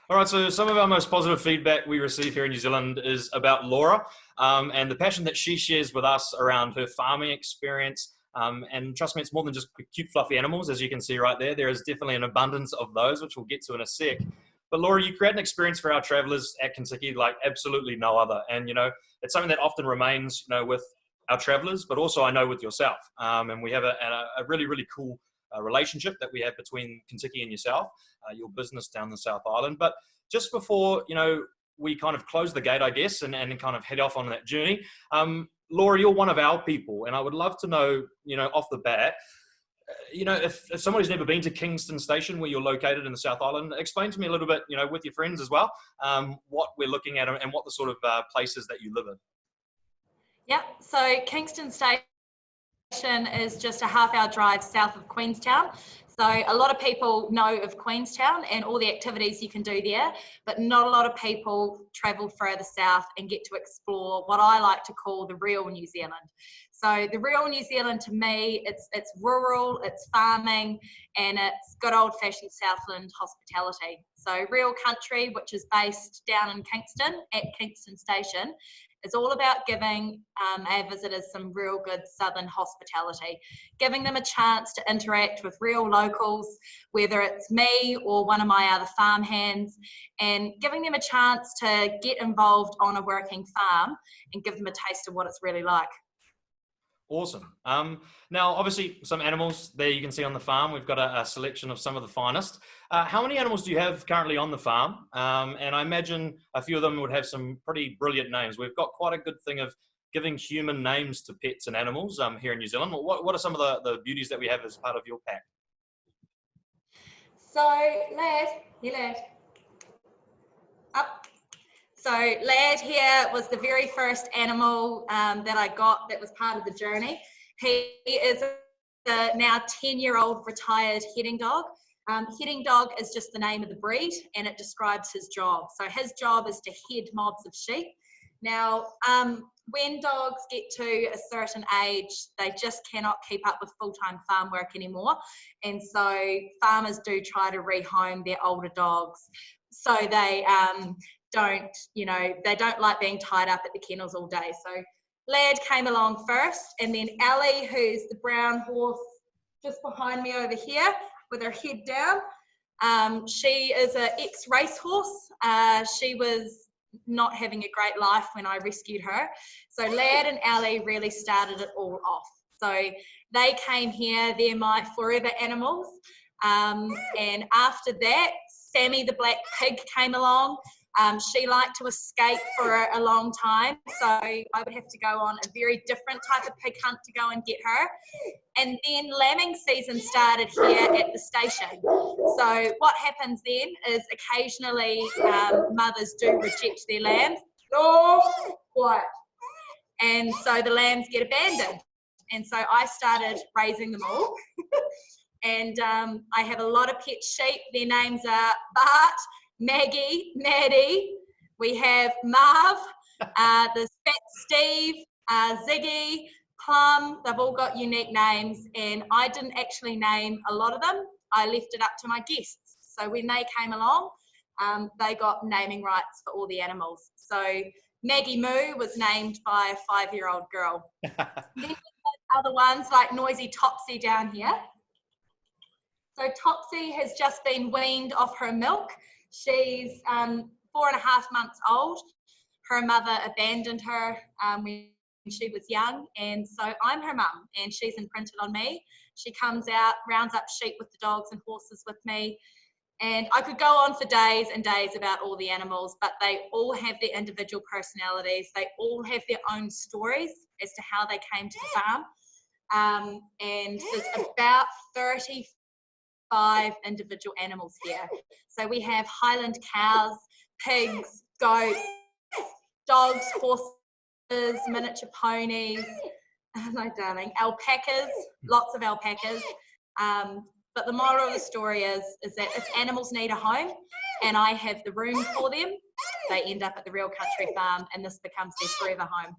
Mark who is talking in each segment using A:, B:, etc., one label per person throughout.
A: All right, so some of our most positive feedback we receive here in New Zealand is about Laura and the passion that she shares with us around her farming experience. And trust me, it's more than just cute, fluffy animals, as you can see right there. There is definitely an abundance of those, which we'll get to in a sec. But Laura, you create an experience for our travellers at Kentucky like absolutely no other. And, it's something that often remains, with our travellers, but also I know with yourself. And we have a really, really cool relationship that we have between Kentucky and yourself, your business down the South Island. But just before, we kind of close the gate, I guess, and kind of head off on that journey, Laura, you're one of our people, and I would love to know, off the bat, if somebody's never been to Kingston Station, where you're located in the South Island, explain to me a little bit, with your friends as well, what we're looking at and what the sort of places that you live in.
B: Yep, so Kingston Station is just a half-hour drive south of Queenstown. So a lot of people know of Queenstown and all the activities you can do there, but not a lot of people travel further south and get to explore what I like to call the real New Zealand. So the real New Zealand, to me, it's rural, it's farming, and it's good old-fashioned Southland hospitality. So real country, which is based down in Kingston at Kingston Station, is all about giving our visitors some real good southern hospitality, giving them a chance to interact with real locals, whether it's me or one of my other farm hands, and giving them a chance to get involved on a working farm and give them a taste of what it's really like.
A: Awesome. Now, obviously, some animals there you can see on the farm. We've got a selection of some of the finest. How many animals do you have currently on the farm? And I imagine a few of them would have some pretty brilliant names. We've got quite a good thing of giving human names to pets and animals here in New Zealand. What are some of the beauties that we have as part of your pack?
B: So, Lad, up. So Lad here was the very first animal that I got that was part of the journey. He is a now 10-year-old retired heading dog. Heading dog is just the name of the breed, and it describes his job. So his job is to head mobs of sheep. Now, when dogs get to a certain age, they just cannot keep up with full-time farm work anymore. And so farmers do try to rehome their older dogs. So they they don't like being tied up at the kennels all day. So Lad came along first, and then Ellie, who's the brown horse just behind me over here with her head down. She is an ex-racehorse. She was not having a great life when I rescued her. So Lad and Ellie really started it all off. So they came here, they're my forever animals. And after that, Sammy the black pig came along. She liked to escape for a long time, so I would have to go on a very different type of pig hunt to go and get her. And then lambing season started here at the station. So what happens then is occasionally mothers do reject their lambs. Oh, quiet. And so the lambs get abandoned. And so I started raising them all. And I have a lot of pet sheep. Their names are Bart, Maggie, Maddie. We have Marv, there's Fat Steve, Ziggy, Plum. They've all got unique names, and I didn't actually name a lot of them. I left it up to my guests. So when they came along, they got naming rights for all the animals. So Maggie Moo was named by a 5-year-old girl. Then we have other ones like Noisy Topsy down here. So Topsy has just been weaned off her milk. She's 4.5 months old. Her mother abandoned her when she was young, and so I'm her mum, and she's imprinted on me. She comes out, rounds up sheep with the dogs and horses with me, and I could go on for days and days about all the animals, but they all have their individual personalities. They all have their own stories as to how they came to the farm, and there's about 35 individual animals here. So we have Highland cows, pigs, goats, dogs, horses, miniature ponies, my darling, alpacas, lots of alpacas. But the moral of the story is that if animals need a home and I have the room for them, they end up at the real country farm, and this becomes their forever home.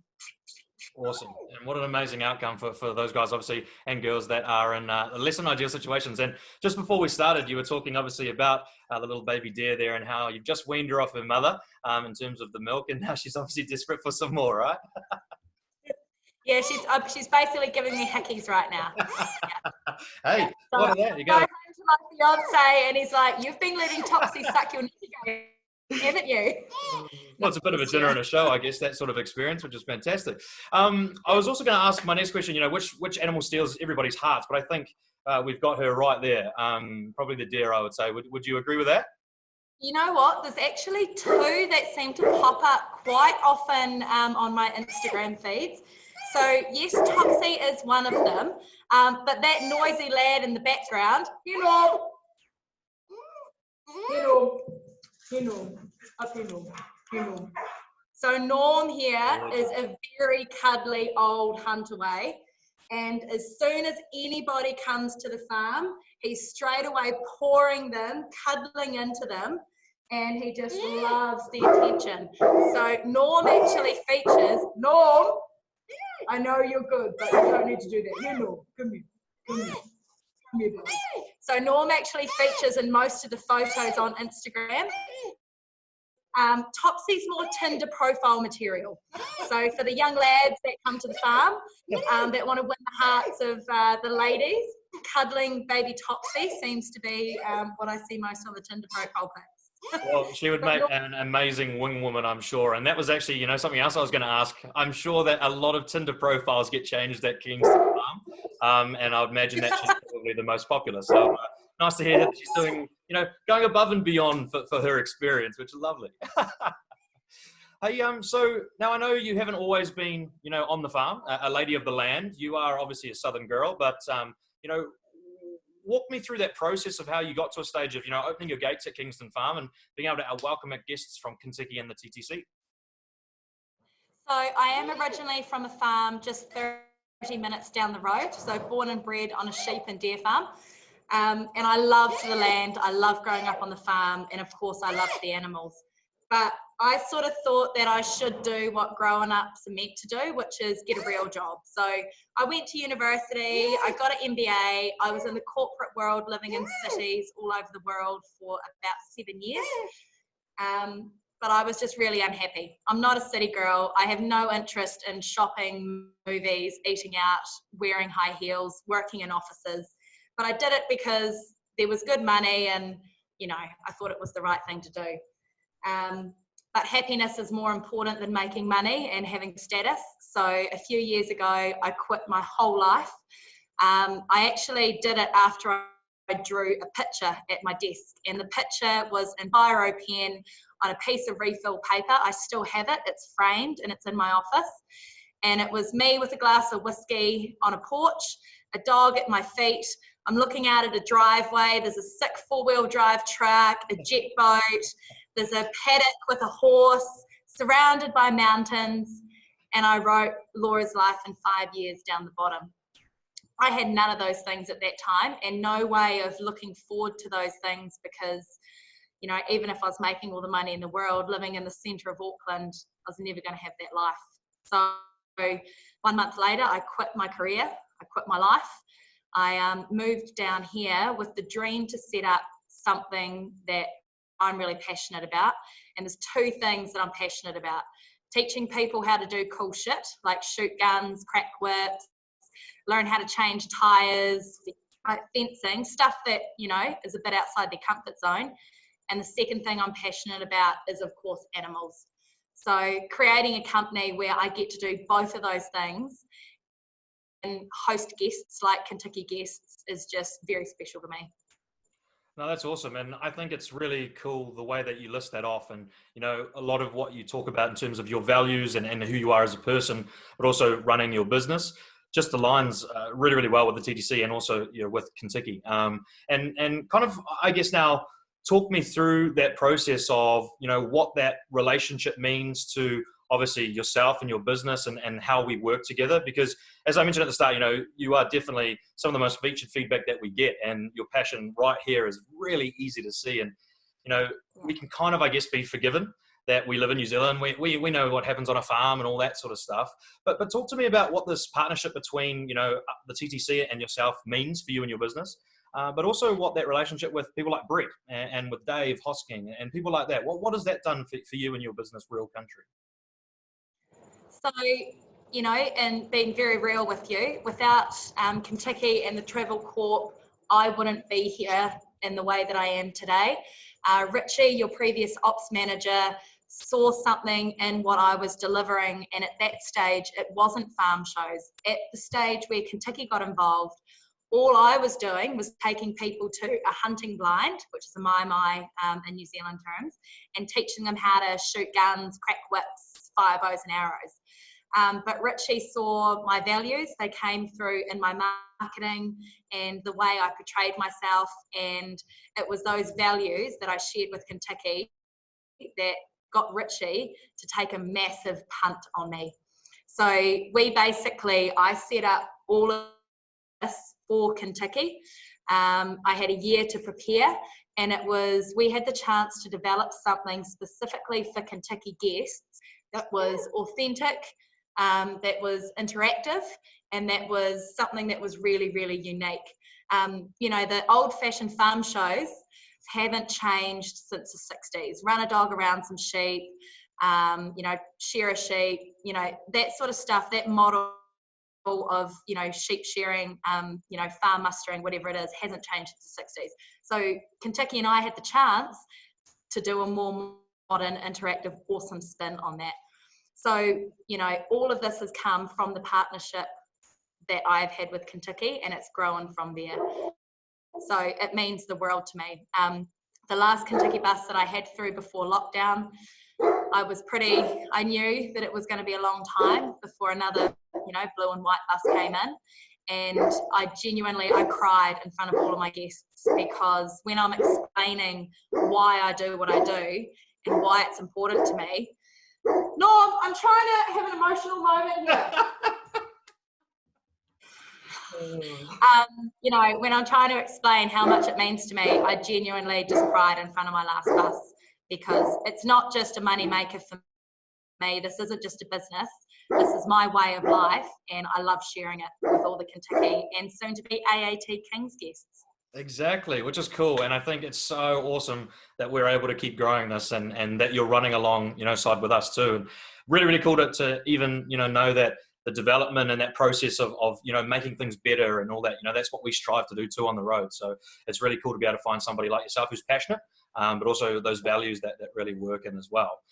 A: Awesome. And what an amazing outcome for those guys, obviously, and girls that are in less than ideal situations. And just before we started, you were talking, obviously, about the little baby deer there and how you've just weaned her off her mother in terms of the milk. And now she's obviously desperate for some more, right?
B: Yeah, she's basically giving me hickeys right now.
A: Hey,
B: Yeah. So
A: what are that? You
B: I go
A: go.
B: home to my fiance and he's like, "You've been letting Topsy suck your neck, haven't you?"
A: Well, it's a bit of a dinner and a show, I guess, that sort of experience, which is fantastic. I was also going to ask my next question, which animal steals everybody's hearts? But I think we've got her right there. Probably the deer, I would say. Would you agree with that?
B: You know what? There's actually two that seem to pop up quite often on my Instagram feeds. So yes, Topsy is one of them, but that noisy lad in the background, up hello. So Norm here is a very cuddly old hunter-way, and as soon as anybody comes to the farm, he's straight away pouring them, cuddling into them, and he just loves the attention. So Norm actually features, Norm, I know you're good, but you don't need to do that. Here, Norm, come here, come here, come here, baby. So Norm actually features in most of the photos on Instagram. Topsy's more Tinder profile material. So for the young lads that come to the farm, that want to win the hearts of the ladies, cuddling baby Topsy seems to be what I see most on the Tinder profile pics.
A: Well, she would make an amazing wing woman, I'm sure. And that was actually, something else I was going to ask. I'm sure that a lot of Tinder profiles get changed at Kingston Farm. And I would imagine that she's probably the most popular. So nice to hear that she's doing, going above and beyond for her experience, which is lovely. Hey, so now I know you haven't always been, on the farm, a lady of the land. You are obviously a Southern girl, but, walk me through that process of how you got to a stage of, opening your gates at Kingston Farm and being able to welcome guests from Kentucky and the TTC.
B: So I am originally from a farm just 30 minutes down the road. So born and bred on a sheep and deer farm. And I loved the land. I loved growing up on the farm. And of course, I loved the animals. But I sort of thought that I should do what growing ups are meant to do, which is get a real job. So I went to university, I got an MBA, I was in the corporate world living in cities all over the world for about 7 years. But I was just really unhappy. I'm not a city girl. I have no interest in shopping, movies, eating out, wearing high heels, working in offices. But I did it because there was good money and, I thought it was the right thing to do. But happiness is more important than making money and having status. So a few years ago, I quit my whole life. I actually did it after I drew a picture at my desk, and the picture was in biro pen on a piece of refill paper. I still have it. It's framed and it's in my office. And it was me with a glass of whiskey on a porch, a dog at my feet. I'm looking out at a driveway. There's a sick 4-wheel drive truck, a jet boat. There's a paddock with a horse, surrounded by mountains, and I wrote Laura's life in 5 years down the bottom. I had none of those things at that time and no way of looking forward to those things because, even if I was making all the money in the world, living in the centre of Auckland, I was never going to have that life. So 1 month later, I quit my career, I quit my life. I moved down here with the dream to set up something that I'm really passionate about. And there's 2 things that I'm passionate about. Teaching people how to do cool shit, like shoot guns, crack whips, learn how to change tires, fencing, stuff that, is a bit outside their comfort zone. And the second thing I'm passionate about is, of course, animals. So creating a company where I get to do both of those things and host guests like Kentucky guests is just very special to me.
A: No, that's awesome. And I think it's really cool the way that you list that off. And, a lot of what you talk about in terms of your values and who you are as a person, but also running your business, just aligns really, really well with the TTC and also with Kentucky. And kind of, I guess now, talk me through that process of, what that relationship means to obviously yourself and your business and how we work together. Because as I mentioned at the start, you are definitely some of the most featured feedback that we get, and your passion right here is really easy to see. And, we can kind of, I guess, be forgiven that we live in New Zealand. We know what happens on a farm and all that sort of stuff. But talk to me about what this partnership between, you know, the TTC and yourself means for you and your business. But also what that relationship with people like Brett and with Dave Hosking and people like that. What has that done for you and your business, Real Country?
B: So, you know, and being very real with you, without Kentucky and the Travel Corp, I wouldn't be here in the way that I am today. Richie, your previous ops manager, saw something in what I was delivering, and at that stage, it wasn't farm shows. At the stage where Kentucky got involved, all I was doing was taking people to a hunting blind, which is a mai in New Zealand terms, and teaching them how to shoot guns, crack whips, fire bows and arrows. But Richie saw my values. They came through in my marketing and the way I portrayed myself, and it was those values that I shared with Kentucky that got Richie to take a massive punt on me. So I set up all of this for Kentucky. I had a year to prepare, and we had the chance to develop something specifically for Kentucky guests that was authentic, that was interactive, and that was something that was really, really unique. You know, the old-fashioned farm shows haven't changed since the 60s. Run a dog around some sheep, you know, shear a sheep, you know, that sort of stuff, that model of, you know, sheep shearing, you know, farm mustering, whatever it is, hasn't changed since the 60s. So Kentucky and I had the chance to do a more modern, interactive, awesome spin on that. So, you know, all of this has come from the partnership that I've had with Kentucky, and it's grown from there. So it means the world to me. The last Kentucky bus that I had through before lockdown, I knew that it was going to be a long time before another, you know, blue and white bus came in. And I cried in front of all of my guests, because when I'm explaining why I do what I do and why it's important to me, Norm, I'm trying to have an emotional moment here. You know, when I'm trying to explain how much it means to me, I genuinely just cried in front of my last bus, because it's not just a money maker for me. This isn't just a business. This is my way of life, and I love sharing it with all the Kentucky and soon to be AAT Kings guests.
A: Exactly, which is cool. And I think it's so awesome that we're able to keep growing this, and that you're running along, you know, side with us too. And really, really cool to even, you know that the development and that process of, you know, making things better and all that, you know, that's what we strive to do too on the road. So it's really cool to be able to find somebody like yourself who's passionate, but also those values that really work in as well.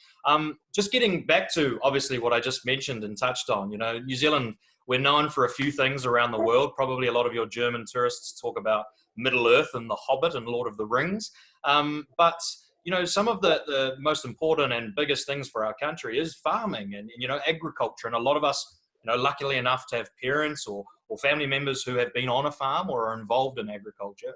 A: Just getting back to obviously what I just mentioned and touched on, you know, New Zealand, we're known for a few things around the world. Probably a lot of your German tourists talk about Middle Earth and The Hobbit and Lord of the Rings. But, you know, some of the most important and biggest things for our country is farming and, you know, agriculture. And a lot of us, you know, luckily enough to have parents or family members who have been on a farm or are involved in agriculture.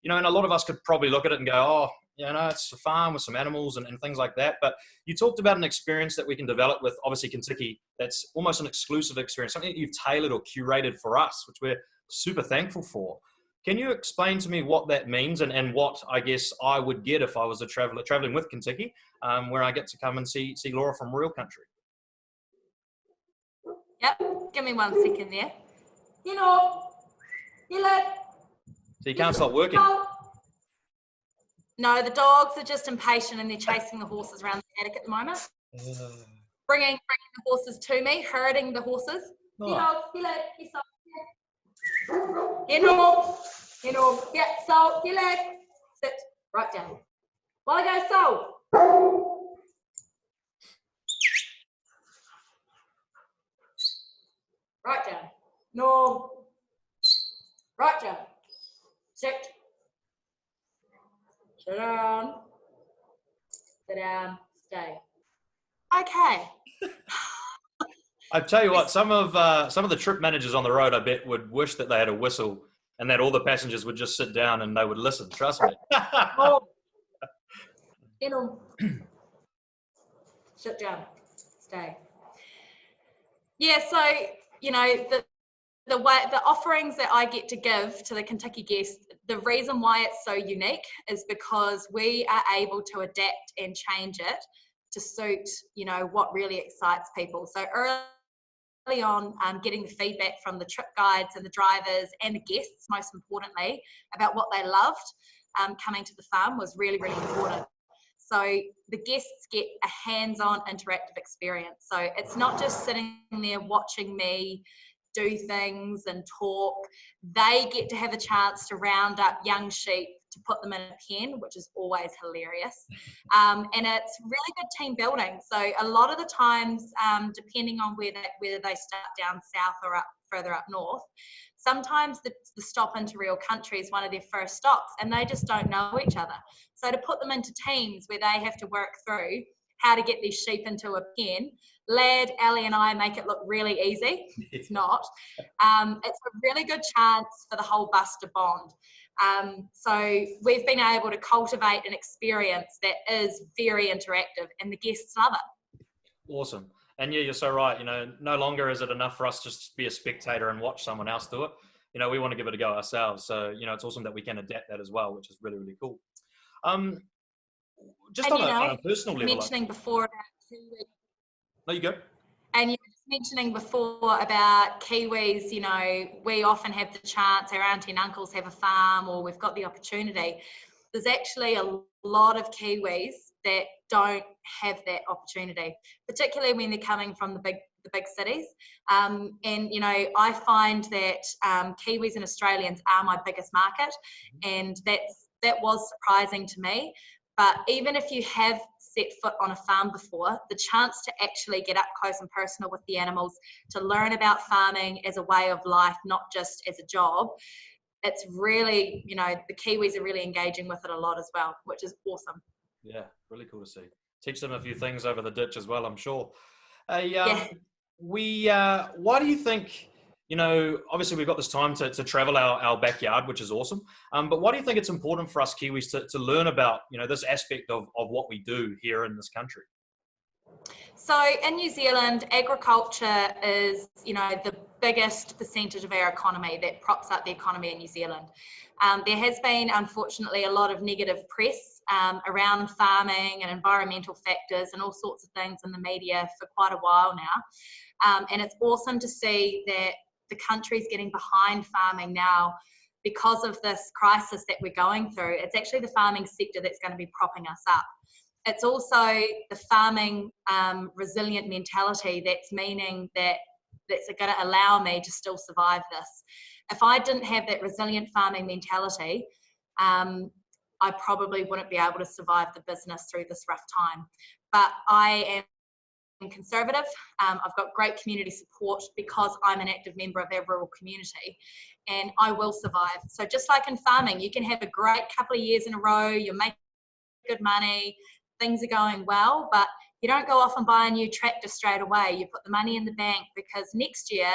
A: You know, and a lot of us could probably look at it and go, oh, you know, it's a farm with some animals and things like that. But you talked about an experience that we can develop with, obviously, Kentucky, that's almost an exclusive experience, something that you've tailored or curated for us, which we're super thankful for. Can you explain to me what that means and what I guess I would get if I was a traveller travelling with Kentucky, where I get to come and see Laura from Real Country?
B: Yep, give me 1 second there. You know,
A: So you can't stop working?
B: No, the dogs are just impatient and they're chasing the horses around the paddock at the moment. Bringing the horses to me, herding the horses.
A: Oh.
B: Yeah, so, sit, right down. While I go, so. Right down. No. Right down. Sit. Sit down. Sit down. Stay. Okay.
A: I tell you what, some of the trip managers on the road, I bet, would wish that they had a whistle and that all the passengers would just sit down and they would listen. Trust me.
B: Oh. You know. Sit down. Stay. Yeah, so, you know, the offerings that I get to give to the Kentucky guests, the reason why it's so unique is because we are able to adapt and change it to suit, you know, what really excites people. So early on, getting the feedback from the trip guides and the drivers and the guests, most importantly, about what they loved coming to the farm was really, really important. So the guests get a hands-on interactive experience. So it's not just sitting there watching me do things and talk. They get to have a chance to round up young sheep to put them in a pen, which is always hilarious. And it's really good team building. So a lot of the times, depending on whether they start down south or up further up north, sometimes the stop into real country is one of their first stops and they just don't know each other. So to put them into teams where they have to work through how to get these sheep into a pen, Lad, Ali and I make it look really easy. It's not. It's a really good chance for the whole bus to bond. So we've been able to cultivate an experience that is very interactive and the guests love it.
A: Awesome. And yeah, you're so right. You know, no longer is it enough for us just to be a spectator and watch someone else do it. You know, we want to give it a go ourselves. So, you know, it's awesome that we can adapt that as well, which is really, really cool. Just
B: and,
A: on a personal level.
B: Mentioning before about Kiwis.
A: No, you go.
B: And you were just mentioning before about Kiwis, you know, we often have the chance, our auntie and uncles have a farm or we've got the opportunity. There's actually a lot of Kiwis that don't have that opportunity, particularly when they're coming from the big cities. And, you know, I find that Kiwis and Australians are my biggest market, and that was surprising to me. But even if you have set foot on a farm before, the chance to actually get up close and personal with the animals, to learn about farming as a way of life, not just as a job, it's really, you know, the Kiwis are really engaging with it a lot as well, which is awesome.
A: Yeah, really cool to see. Teach them a few things over the ditch as well, I'm sure.
B: Yeah.
A: Why do you think, you know, obviously we've got this time to travel our backyard, which is awesome. But why do you think it's important for us Kiwis to learn about, you know, this aspect of what we do here in this country?
B: So in New Zealand, agriculture is, you know, the biggest percentage of our economy that props up the economy in New Zealand. There has been, unfortunately, a lot of negative press around farming and environmental factors and all sorts of things in the media for quite a while now. And it's awesome to see that the country's getting behind farming now because of this crisis that we're going through. It's actually the farming sector that's going to be propping us up. It's also the farming resilient mentality that's meaning that that's going to allow me to still survive this. If I didn't have that resilient farming mentality, I probably wouldn't be able to survive the business through this rough time. But I am conservative. I've got great community support because I'm an active member of our rural community, and I will survive. So just like in farming, you can have a great couple of years in a row, you're making good money, things are going well, but you don't go off and buy a new tractor straight away. You put the money in the bank because next year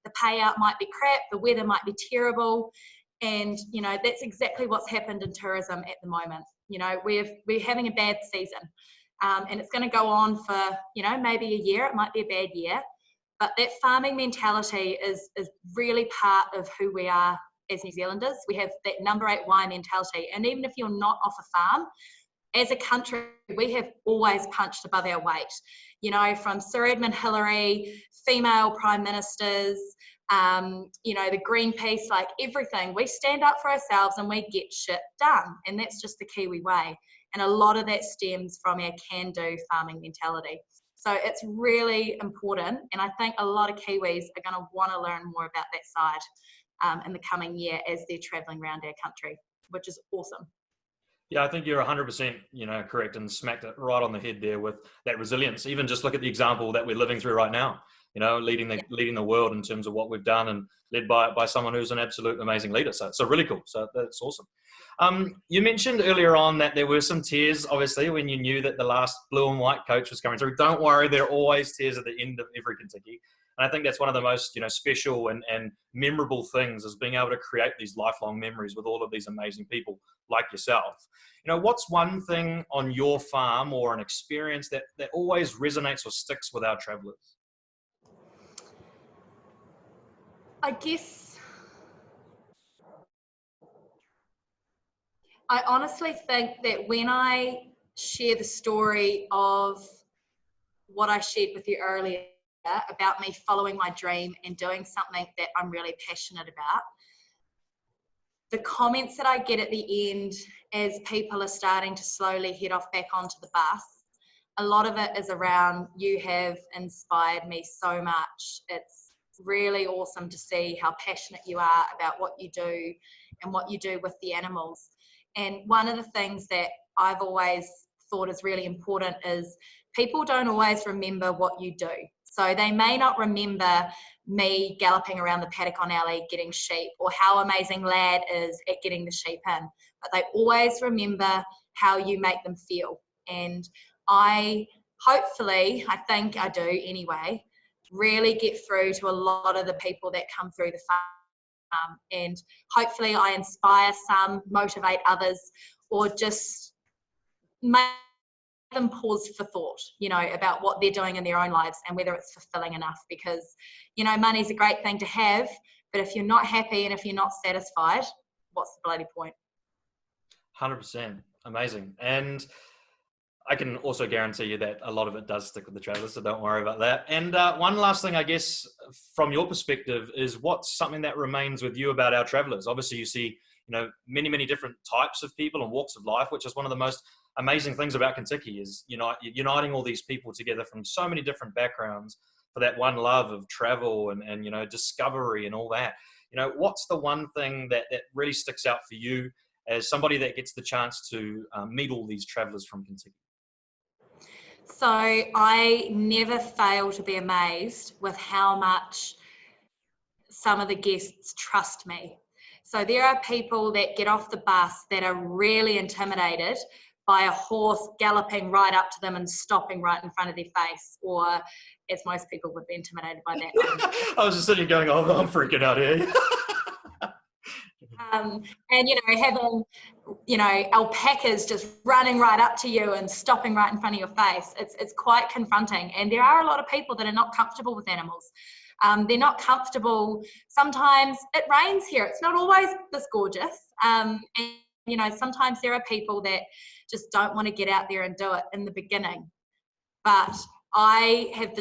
B: the payout might be crap, the weather might be terrible, and you know that's exactly what's happened in tourism at the moment. You know, we're having a bad season, and it's going to go on for, you know, maybe a year. It might be a bad year, but that farming mentality is really part of who we are as New Zealanders. We have that number 8 why mentality, and even if you're not off a farm, as a country, we have always punched above our weight. You know, from Sir Edmund Hillary, female prime ministers, you know, the Greenpeace, like everything. We stand up for ourselves and we get shit done. And that's just the Kiwi way. And a lot of that stems from our can-do farming mentality. So it's really important. And I think a lot of Kiwis are going to want to learn more about that side in the coming year as they're traveling around our country, which is awesome.
A: Yeah, I think you're 100%, you know, correct, and smacked it right on the head there with that resilience. Even just look at the example that we're living through right now. You know, leading the world in terms of what we've done, and led by someone who's an absolute amazing leader. So really cool. So that's awesome. You mentioned earlier on that there were some tears, obviously, when you knew that the last blue and white coach was coming through. Don't worry, there are always tears at the end of every Kentucky. And I think that's one of the most, you know, special and memorable things, is being able to create these lifelong memories with all of these amazing people like yourself. You know, what's one thing on your farm or an experience that always resonates or sticks with our travelers?
B: I guess I honestly think that when I share the story of what I shared with you earlier about me following my dream and doing something that I'm really passionate about. The comments that I get at the end as people are starting to slowly head off back onto the bus, a lot of it is around, you have inspired me so much. It's really awesome to see how passionate you are about what you do and what you do with the animals. And one of the things that I've always thought is really important is people don't always remember what you do. So they may not remember me galloping around the paddock on Alley getting sheep, or how amazing Lad is at getting the sheep in, but they always remember how you make them feel. And I think I do anyway, really get through to a lot of the people that come through the farm, and hopefully I inspire some, motivate others, or just make them pause for thought, about what they're doing in their own lives and whether it's fulfilling enough. Because, money's a great thing to have, but if you're not happy and if you're not satisfied, what's the bloody point?
A: 100%. Amazing. And I can also guarantee you that a lot of it does stick with the travelers, so don't worry about that. And one last thing, I guess, from your perspective, is what's something that remains with you about our travelers? Obviously, you see, many, many different types of people and walks of life, which is one of the most amazing things about Kentucky, is uniting all these people together from so many different backgrounds for that one love of travel and discovery and all that. What's the one thing that really sticks out for you as somebody that gets the chance to meet all these travelers from Kentucky?
B: So I never fail to be amazed with how much some of the guests trust me. So there are people that get off the bus that are really intimidated by a horse galloping right up to them and stopping right in front of their face, or as most people would be intimidated by that.
A: I was just sitting going, oh, I'm freaking out here.
B: And, having, alpacas just running right up to you and stopping right in front of your face. It's quite confronting. And there are a lot of people that are not comfortable with animals. They're not comfortable. Sometimes it rains here. It's not always this gorgeous. And, sometimes there are people that just don't want to get out there and do it in the beginning. But I have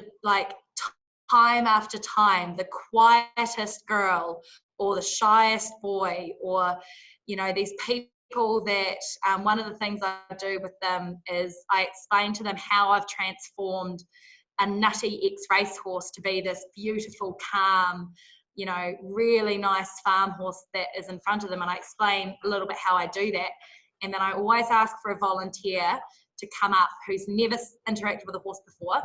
B: time after time, the quietest girl or the shyest boy, or, these people that one of the things I do with them is I explain to them how I've transformed a nutty ex-racehorse to be this beautiful, calm, really nice farm horse that is in front of them. And I explain a little bit how I do that. And then I always ask for a volunteer to come up who's never interacted with a horse before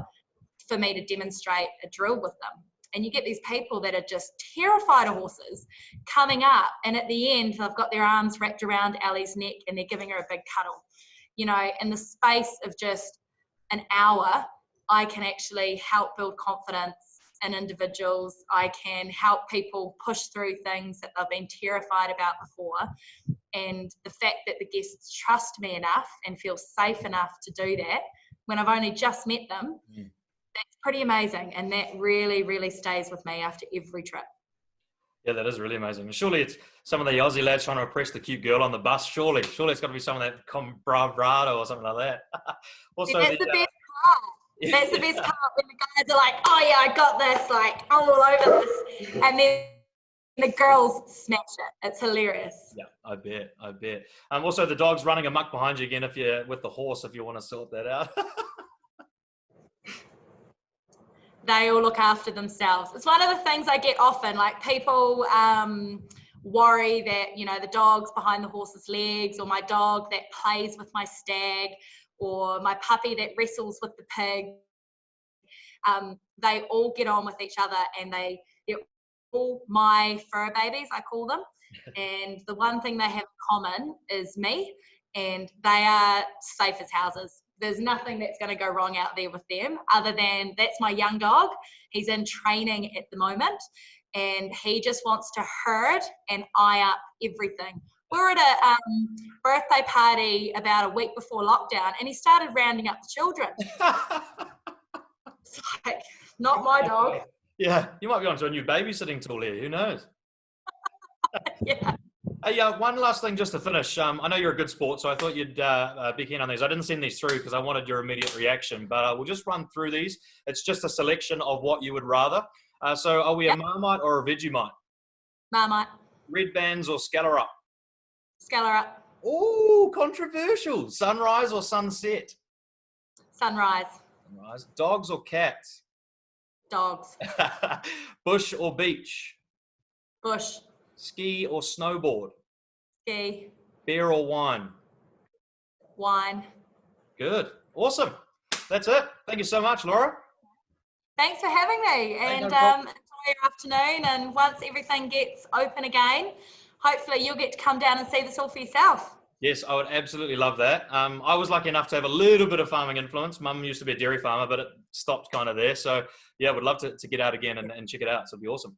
B: for me to demonstrate a drill with them. And you get these people that are just terrified of horses coming up, and at the end they've got their arms wrapped around Ellie's neck and they're giving her a big cuddle. In the space of just an hour, I can actually help build confidence in individuals. I can help people push through things that they've been terrified about before. And the fact that the guests trust me enough and feel safe enough to do that when I've only just met them, that's pretty amazing. And that really, really stays with me after every trip.
A: Yeah, that is really amazing. Surely it's some of the Aussie lads trying to impress the cute girl on the bus. Surely it's got to be some of that bravado or something like that. Also,
B: that's the best part. That's the best part, when the guys are like, oh yeah, I got this, like I'm all over this. And then the girls smash it. It's hilarious.
A: Yeah, I bet. Also, the dog's running amok behind you again if you're with the horse, if you want to sort that out.
B: They all look after themselves. It's one of the things I get often, like people worry that, the dog's behind the horse's legs, or my dog that plays with my stag, or my puppy that wrestles with the pig. They all get on with each other, and they're all my fur babies, I call them. And the one thing they have in common is me, and they are safe as houses. There's nothing that's going to go wrong out there with them, other than that's my young dog. He's in training at the moment, and he just wants to herd and eye up everything. We were at a birthday party about a week before lockdown, and he started rounding up the children. It's like, not my dog.
A: Yeah, you might be onto a new babysitting tool here. Who knows?
B: Yeah.
A: Yeah, one last thing just to finish. I know you're a good sport, so I thought you'd be keen on these. I didn't send these through because I wanted your immediate reaction, but we'll just run through these. It's just a selection of what you would rather. So are we a
B: Yep.
A: Marmite or a Vegemite?
B: Marmite.
A: Red bands or Scalar up?
B: Scalar up.
A: Ooh, controversial. Sunrise or sunset?
B: Sunrise.
A: Sunrise. Dogs or cats?
B: Dogs.
A: Bush or beach?
B: Bush.
A: Ski or snowboard?
B: Ski.
A: Beer or wine?
B: Wine.
A: Good. Awesome. That's it. Thank you so much, Laura.
B: Thanks for having me,
A: Hey,
B: and
A: no problem.
B: enjoy your afternoon. And once everything gets open again, hopefully you'll get to come down and see this all for yourself.
A: Yes, I would absolutely love that. I was lucky enough to have a little bit of farming influence. Mum used to be a dairy farmer, but it stopped kind of there. So, yeah, would love to get out again and check it out. So it'd be awesome.